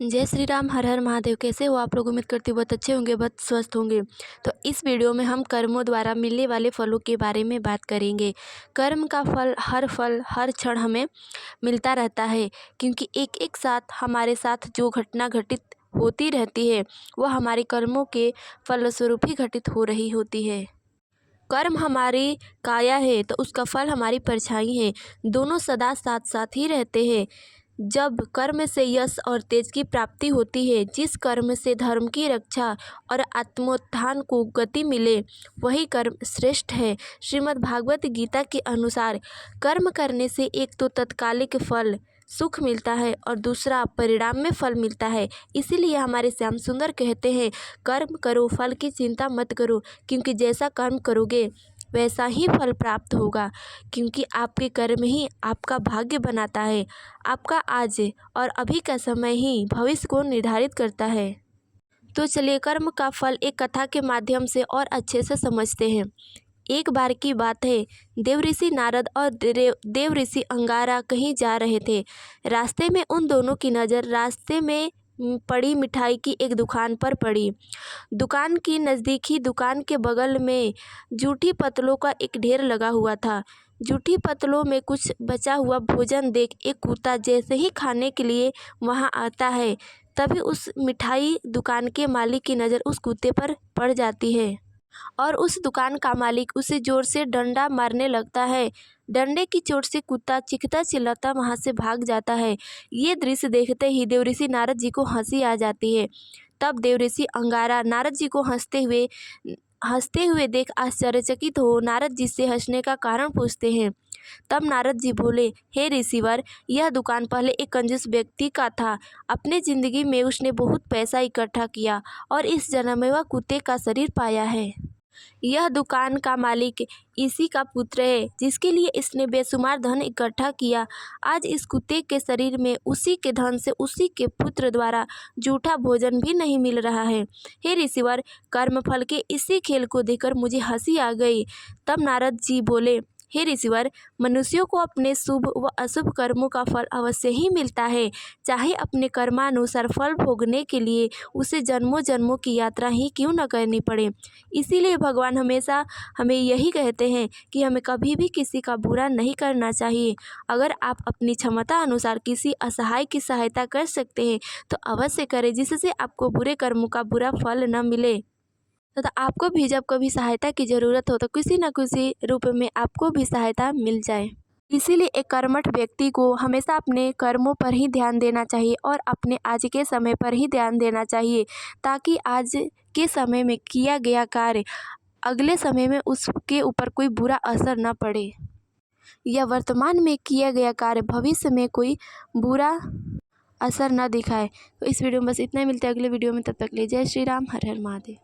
जय श्री राम, हर हर महादेव। कैसे हो आप लोग? उम्मीद करती हूँ बहुत अच्छे होंगे, बहुत स्वस्थ होंगे। तो इस वीडियो में हम कर्मों द्वारा मिलने वाले फलों के बारे में बात करेंगे। कर्म का फल हर क्षण हमें मिलता रहता है, क्योंकि एक एक साथ हमारे साथ जो घटना घटित होती रहती है वह हमारे कर्मों के फलस्वरूप ही घटित हो रही होती है। कर्म हमारी काया है तो उसका फल हमारी परछाई है। दोनों सदा साथ साथ ही रहते हैं। जब कर्म से यश और तेज की प्राप्ति होती है, जिस कर्म से धर्म की रक्षा और आत्मोत्थान को गति मिले, वही कर्म श्रेष्ठ है। श्रीमद् भागवत गीता के अनुसार कर्म करने से एक तो तत्कालिक फल सुख मिलता है और दूसरा परिणाम में फल मिलता है। इसीलिए हमारे श्याम सुंदर कहते हैं, कर्म करो, फल की चिंता मत करो, क्योंकि जैसा कर्म करोगे वैसा ही फल प्राप्त होगा। क्योंकि आपके कर्म ही आपका भाग्य बनाता है। आपका आज और अभी का समय ही भविष्य को निर्धारित करता है। तो चलिए कर्म का फल एक कथा के माध्यम से और अच्छे से समझते हैं। एक बार की बात है, देवऋषि नारद और देवऋषि अंगारा कहीं जा रहे थे। रास्ते में उन दोनों की नज़र रास्ते में पड़ी मिठाई की एक दुकान पर पड़ी। दुकान की नज़दीक ही दुकान के बगल में जूठी पत्तलों का एक ढेर लगा हुआ था। जूठी पत्तलों में कुछ बचा हुआ भोजन देख एक कुत्ता जैसे ही खाने के लिए वहां आता है, तभी उस मिठाई दुकान के मालिक की नज़र उस कुत्ते पर पड़ जाती है और उस दुकान का मालिक उसे जोर से डंडा मारने लगता है। डंडे की चोट से कुत्ता चीखता चिल्लाता वहां से भाग जाता है। ये दृश्य देखते ही देवऋषि नारद जी को हंसी आ जाती है। तब देवऋषि अंगारा नारद जी को हंसते हुए देख आश्चर्यचकित हो नारद जी से हंसने का कारण पूछते हैं। तब नारद जी बोले, हे ऋषिवर, यह दुकान पहले एक कंजूस व्यक्ति का था। अपने जिंदगी में उसने बहुत पैसा इकट्ठा किया और इस जन्म में वह कुत्ते का शरीर पाया है। यह दुकान का मालिक इसी का पुत्र है, जिसके लिए इसने बेशुमार धन इकट्ठा किया। आज इस कुत्ते के शरीर में उसी के धन से उसी के पुत्र द्वारा जूठा भोजन भी नहीं मिल रहा है। हे ऋषिवर, कर्मफल के इसी खेल को देखकर मुझे हंसी आ गई। तब नारद जी बोले, हे ऋषिवर, मनुष्यों को अपने शुभ व अशुभ कर्मों का फल अवश्य ही मिलता है, चाहे अपने कर्मानुसार फल भोगने के लिए उसे जन्मों जन्मों की यात्रा ही क्यों न करनी पड़े। इसीलिए भगवान हमेशा हमें यही कहते हैं कि हमें कभी भी किसी का बुरा नहीं करना चाहिए। अगर आप अपनी क्षमता अनुसार किसी असहाय की सहायता कर सकते हैं तो अवश्य करें, जिससे आपको बुरे कर्मों का बुरा फल न मिले तथा आपको भी जब कभी सहायता की ज़रूरत हो तो किसी न किसी रूप में आपको भी सहायता मिल जाए। इसीलिए एक कर्मठ व्यक्ति को हमेशा अपने कर्मों पर ही ध्यान देना चाहिए और अपने आज के समय पर ही ध्यान देना चाहिए, ताकि आज के समय में किया गया कार्य अगले समय में उसके ऊपर कोई बुरा असर न पड़े, या वर्तमान में किया गया कार्य भविष्य में कोई बुरा असर न दिखाए। तो इस वीडियो में बस इतना ही। मिलते हैं अगले वीडियो में, तब तक के लिए जय श्री राम, हर हर महादेव।